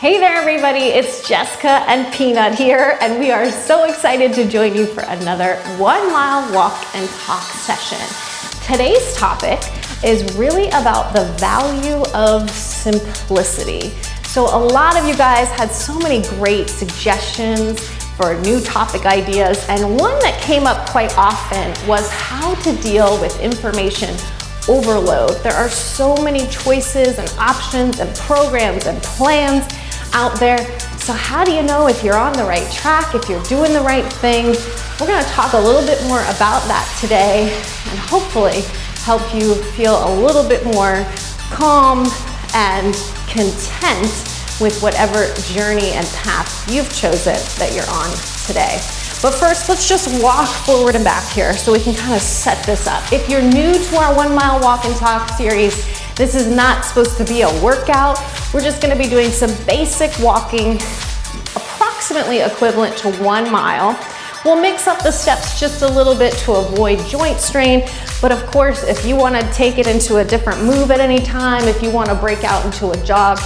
Hey there everybody, it's Jessica and Peanut here, and we are so excited to join you for another 1 mile walk and talk session. Today's topic is really about the value of simplicity. So a lot of you guys had so many great suggestions for new topic ideas, and one that came up quite often was how to deal with information overload. There are so many choices and options and programs and plans out there. So how do you know if you're on the right track, if you're doing the right thing? We're gonna talk a little bit more about that today and hopefully help you feel a little bit more calm and content with whatever journey and path you've chosen that you're on today. But first, let's just walk forward and back here so we can kind of set this up. If you're new to our 1 mile walk and talk series, this is not supposed to be a workout. We're just gonna be doing some basic walking, approximately equivalent to 1 mile. We'll mix up the steps just a little bit to avoid joint strain, but of course, if you wanna take it into a different move at any time, if you wanna break out into a jog,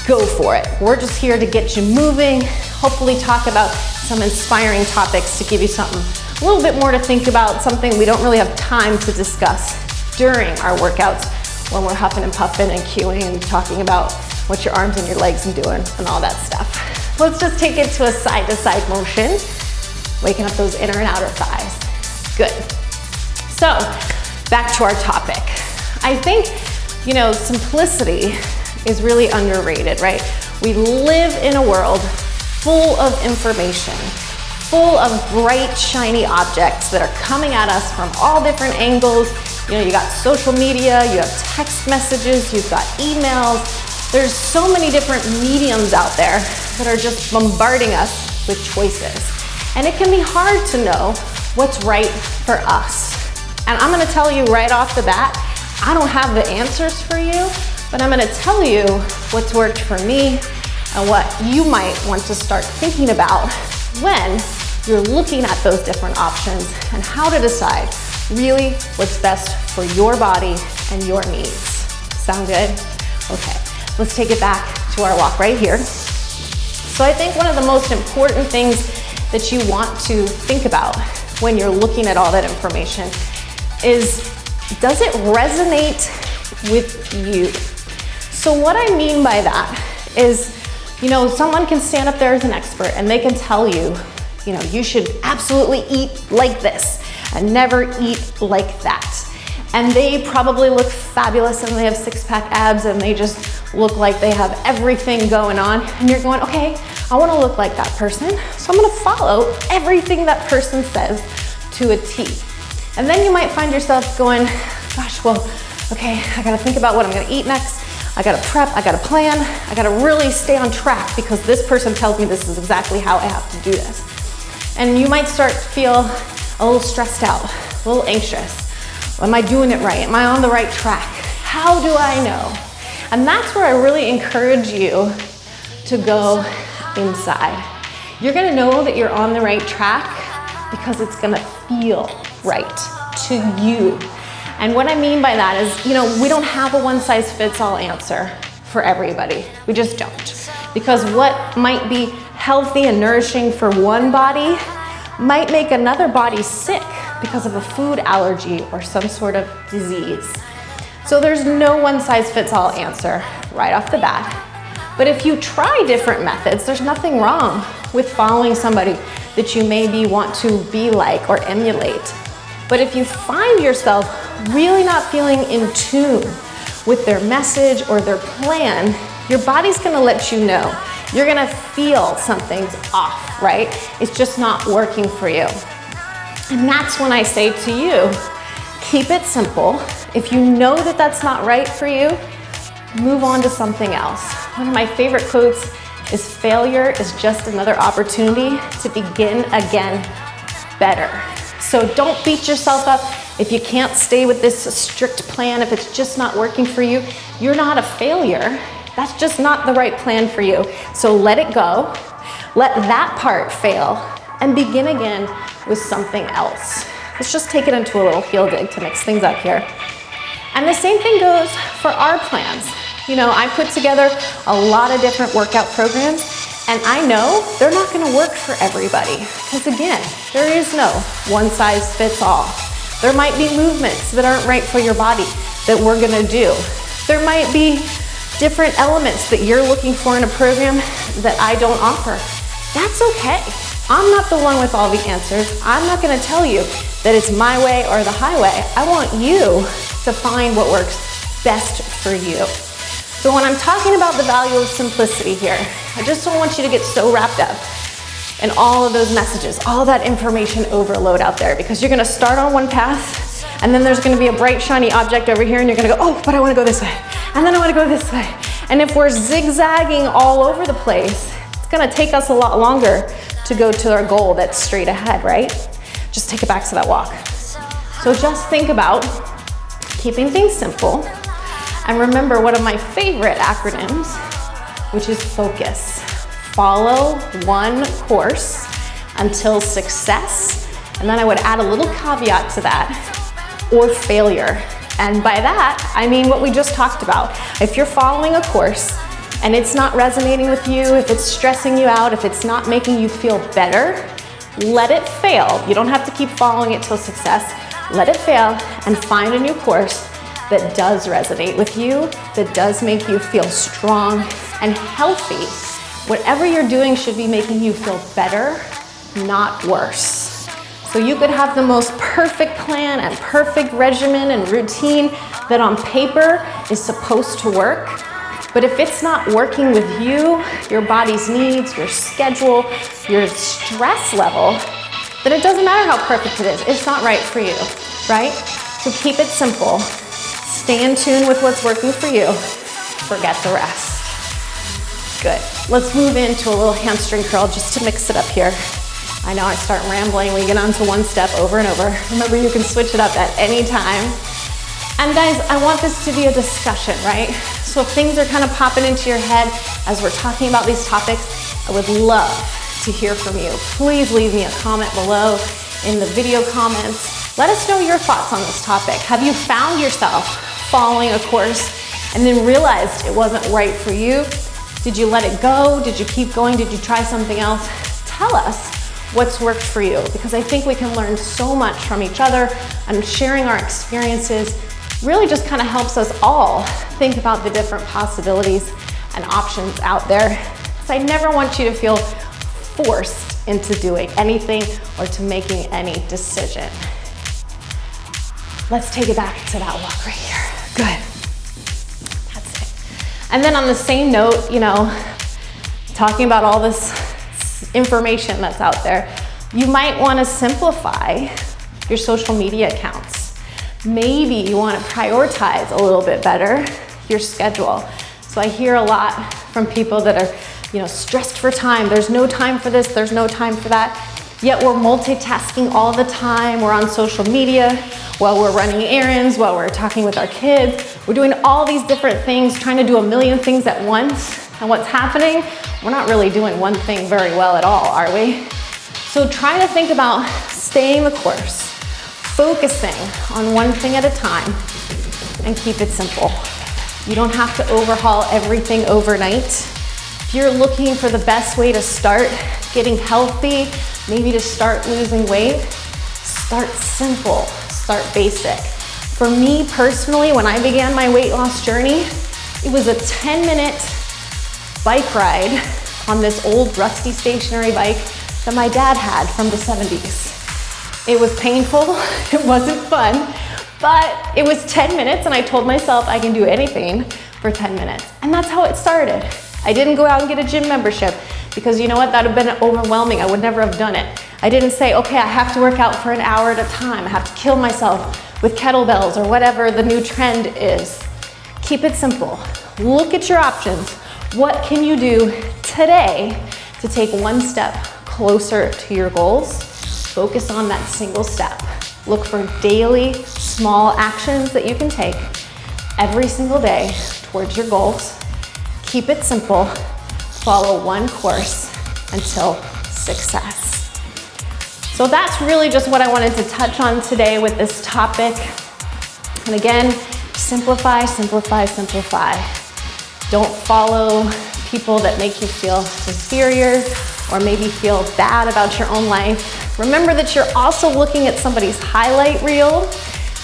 go for it. We're just here to get you moving, hopefully talk about some inspiring topics to give you something a little bit more to think about, something we don't really have time to discuss during our workouts when we're huffing and puffing and cueing and talking about what your arms and your legs are doing and all that stuff. Let's just take it to a side-to-side motion, waking up those inner and outer thighs. Good. So, back to our topic. I think, simplicity is really underrated, right? We live in a world full of information, full of bright, shiny objects that are coming at us from all different angles. You got social media, you have text messages, you've got emails. There's so many different mediums out there that are just bombarding us with choices. And it can be hard to know what's right for us. And I'm gonna tell you right off the bat, I don't have the answers for you, but I'm gonna tell you what's worked for me and what you might want to start thinking about when you're looking at those different options and how to decide really what's best for your body and your needs. Sound good? Okay, let's take it back to our walk right here. So I think one of the most important things that you want to think about when you're looking at all that information is, does it resonate with you? So what I mean by that is, someone can stand up there as an expert and they can tell you, you should absolutely eat like this and never eat like that. And they probably look fabulous and they have six-pack abs and they just look like they have everything going on. And you're going, okay, I wanna look like that person, so I'm gonna follow everything that person says to a T. And then you might find yourself going, gosh, well, okay, I gotta think about what I'm gonna eat next. I gotta prep, I gotta plan, I gotta really stay on track because this person tells me this is exactly how I have to do this. And you might start to feel a little stressed out, a little anxious. Am I doing it right? Am I on the right track? How do I know? And that's where I really encourage you to go inside. You're gonna know that you're on the right track because it's gonna feel right to you. And what I mean by that is, we don't have a one-size-fits-all answer for everybody. We just don't. Because what might be healthy and nourishing for one body might make another body sick because of a food allergy or some sort of disease. So there's no one-size-fits-all answer right off the bat. But if you try different methods, there's nothing wrong with following somebody that you maybe want to be like or emulate. But if you find yourself really not feeling in tune with their message or their plan, your body's gonna let you know. You're gonna feel something's off, right? It's just not working for you. And that's when I say to you, keep it simple. If you know that that's not right for you, move on to something else. One of my favorite quotes is, failure is just another opportunity to begin again better. So don't beat yourself up if you can't stay with this strict plan, if it's just not working for you. You're not a failure. That's just not the right plan for you. So let it go, let that part fail, and begin again with something else. Let's just take it into a little heel dig to mix things up here. And the same thing goes for our plans. I put together a lot of different workout programs, and I know they're not gonna work for everybody. Because again, there is no one size fits all. There might be movements that aren't right for your body that we're gonna do. There might be different elements that you're looking for in a program that I don't offer. That's okay. I'm not the one with all the answers. I'm not gonna tell you that it's my way or the highway. I want you to find what works best for you. So when I'm talking about the value of simplicity here, I just don't want you to get so wrapped up in all of those messages, all that information overload out there, because you're gonna start on one path, and then there's gonna be a bright, shiny object over here, and you're gonna go, oh, but I wanna go this way, and then I wanna go this way. And if we're zigzagging all over the place, it's gonna take us a lot longer to go to our goal that's straight ahead, right? Just take it back to that walk. So just think about keeping things simple, and remember one of my favorite acronyms, which is FOCUS. Follow one course until success, and then I would add a little caveat to that, or failure. And by that, I mean what we just talked about. If you're following a course and it's not resonating with you, if it's stressing you out, if it's not making you feel better, let it fail. You don't have to keep following it till success. Let it fail and find a new course that does resonate with you, that does make you feel strong and healthy. Whatever you're doing should be making you feel better, not worse. So you could have the most perfect plan and perfect regimen and routine that on paper is supposed to work. But if it's not working with you, your body's needs, your schedule, your stress level, then it doesn't matter how perfect it is. It's not right for you, right? So keep it simple. Stay in tune with what's working for you. Forget the rest. Good. Let's move into a little hamstring curl just to mix it up here. I know I start rambling. We get onto one step over and over. Remember, you can switch it up at any time. And guys, I want this to be a discussion, right? So if things are kind of popping into your head as we're talking about these topics, I would love to hear from you. Please leave me a comment below in the video comments. Let us know your thoughts on this topic. Have you found yourself following a course and then realized it wasn't right for you? Did you let it go? Did you keep going? Did you try something else? Tell us what's worked for you, because I think we can learn so much from each other, and sharing our experiences really just kind of helps us all think about the different possibilities and options out there. So I never want you to feel forced into doing anything or to making any decision. Let's take it back to that walk right here. Good. That's it. And then on the same note, talking about all this information that's out there, you might want to simplify your social media accounts. Maybe you want to prioritize a little bit better your schedule. So I hear a lot from people that are, stressed for time. There's no time for this, there's no time for that. Yet we're multitasking all the time. We're on social media while we're running errands, while we're talking with our kids. We're doing all these different things, trying to do a million things at once. And what's happening? We're not really doing one thing very well at all, are we? So try to think about staying the course, focusing on one thing at a time, and keep it simple. You don't have to overhaul everything overnight. If you're looking for the best way to start getting healthy, maybe to start losing weight, start simple, start basic. For me personally, when I began my weight loss journey, it was a 10-minute bike ride on this old rusty stationary bike that my dad had from the 70s. It was painful, it wasn't fun, but it was 10 minutes and I told myself I can do anything for 10 minutes. And that's how it started. I didn't go out and get a gym membership because you know what, that would have been overwhelming. I would never have done it. I didn't say, okay, I have to work out for an hour at a time. I have to kill myself with kettlebells or whatever the new trend is. Keep it simple. Look at your options. What can you do today to take one step closer to your goals? Focus on that single step. Look for daily small actions that you can take every single day towards your goals. Keep it simple. Follow one course until success. So that's really just what I wanted to touch on today with this topic. And again, simplify, simplify, simplify. Don't follow people that make you feel inferior or maybe feel bad about your own life. Remember that you're also looking at somebody's highlight reel.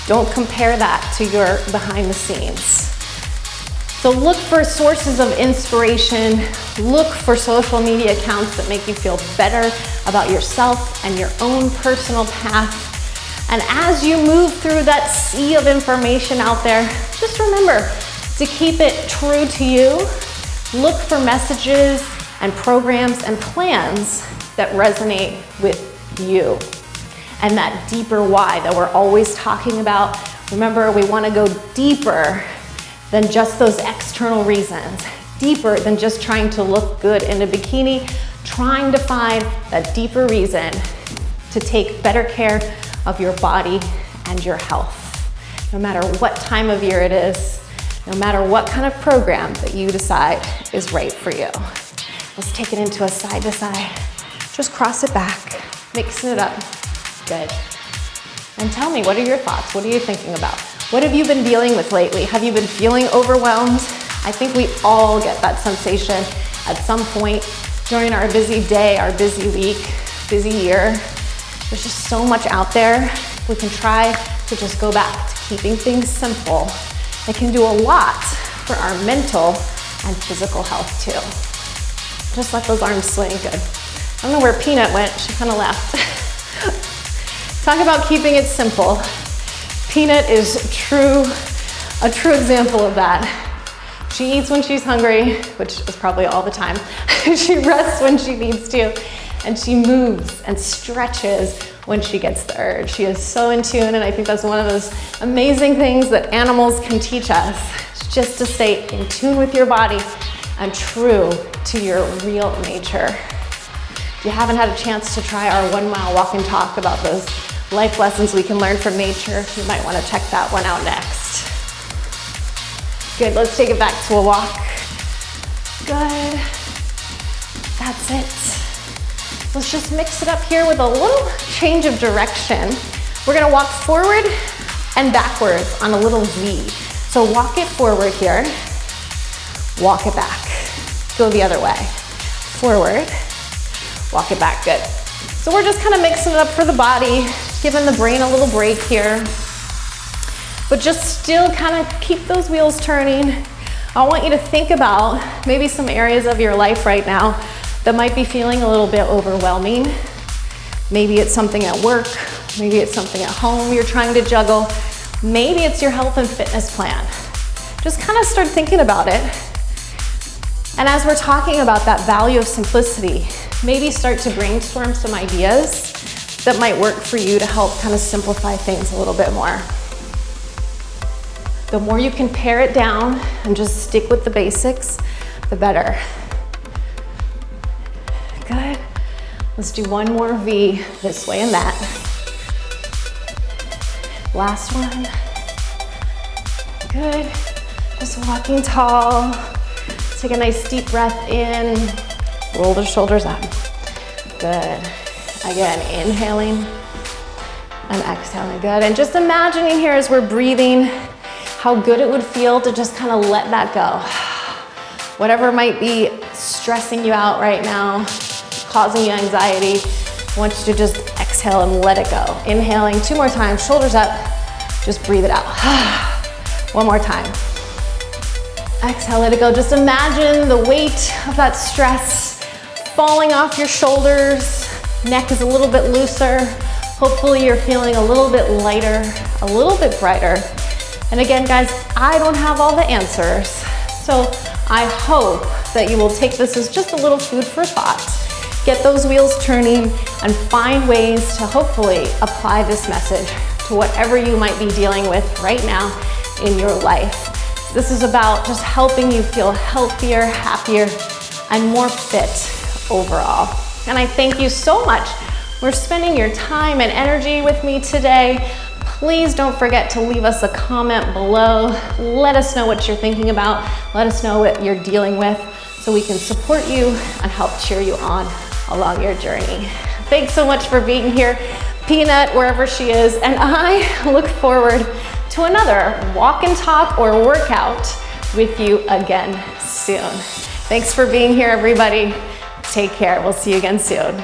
Don't compare that to your behind the scenes. So look for sources of inspiration. Look for social media accounts that make you feel better about yourself and your own personal path. And as you move through that sea of information out there, just remember to keep it true to you. Look for messages and programs and plans that resonate with you. And that deeper why that we're always talking about. Remember, we want to go deeper than just those external reasons, deeper than just trying to look good in a bikini, trying to find that deeper reason to take better care of your body and your health. No matter what time of year it is, no matter what kind of program that you decide is right for you. Let's take it into a side to side. Just cross it back, mixing it up. Good. And tell me, what are your thoughts? What are you thinking about? What have you been dealing with lately? Have you been feeling overwhelmed? I think we all get that sensation at some point during our busy day, our busy week, busy year. There's just so much out there. We can try to just go back to keeping things simple. It can do a lot for our mental and physical health too. Just let those arms swing, good. I don't know where Peanut went, she kind of left. Talk about keeping it simple. Peanut is a true example of that. She eats when she's hungry, which is probably all the time. She rests when she needs to, and she moves and stretches when she gets the urge. She is so in tune, and I think that's one of those amazing things that animals can teach us, just to stay in tune with your body and true to your real nature. If you haven't had a chance to try our 1 mile walk and talk about those life lessons we can learn from nature, you might want to check that one out next. Good, let's take it back to a walk. Good, that's it. Let's just mix it up here with a little change of direction. We're gonna walk forward and backwards on a little V. So walk it forward here, walk it back. Go the other way. Forward, walk it back, good. So we're just kind of mixing it up for the body, giving the brain a little break here. But just still kind of keep those wheels turning. I want you to think about maybe some areas of your life right now that might be feeling a little bit overwhelming. Maybe it's something at work, maybe it's something at home you're trying to juggle. Maybe it's your health and fitness plan. Just kind of start thinking about it. And as we're talking about that value of simplicity, maybe start to brainstorm some ideas that might work for you to help kind of simplify things a little bit more. The more you can pare it down and just stick with the basics, the better. Good. Let's do one more V this way and that. Last one. Good. Just walking tall. Take a nice deep breath in. Roll the shoulders up. Good. Again, inhaling and exhaling. Good. And just imagining here as we're breathing, how good it would feel to just kind of let that go. Whatever might be stressing you out right now, causing you anxiety, I want you to just exhale and let it go. Inhaling 2 more times, shoulders up, just breathe it out. 1 more time. Exhale, let it go. Just imagine the weight of that stress falling off your shoulders. Neck is a little bit looser. Hopefully you're feeling a little bit lighter, a little bit brighter. And again, guys, I don't have all the answers. So I hope that you will take this as just a little food for thought. Get those wheels turning and find ways to hopefully apply this message to whatever you might be dealing with right now in your life. This is about just helping you feel healthier, happier, and more fit overall. And I thank you so much for spending your time and energy with me today. Please don't forget to leave us a comment below. Let us know what you're thinking about. Let us know what you're dealing with so we can support you and help cheer you on along your journey. Thanks so much for being here, Peanut, wherever she is, and I look forward to another walk and talk or workout with you again soon. Thanks for being here, everybody. Take care. We'll see you again soon.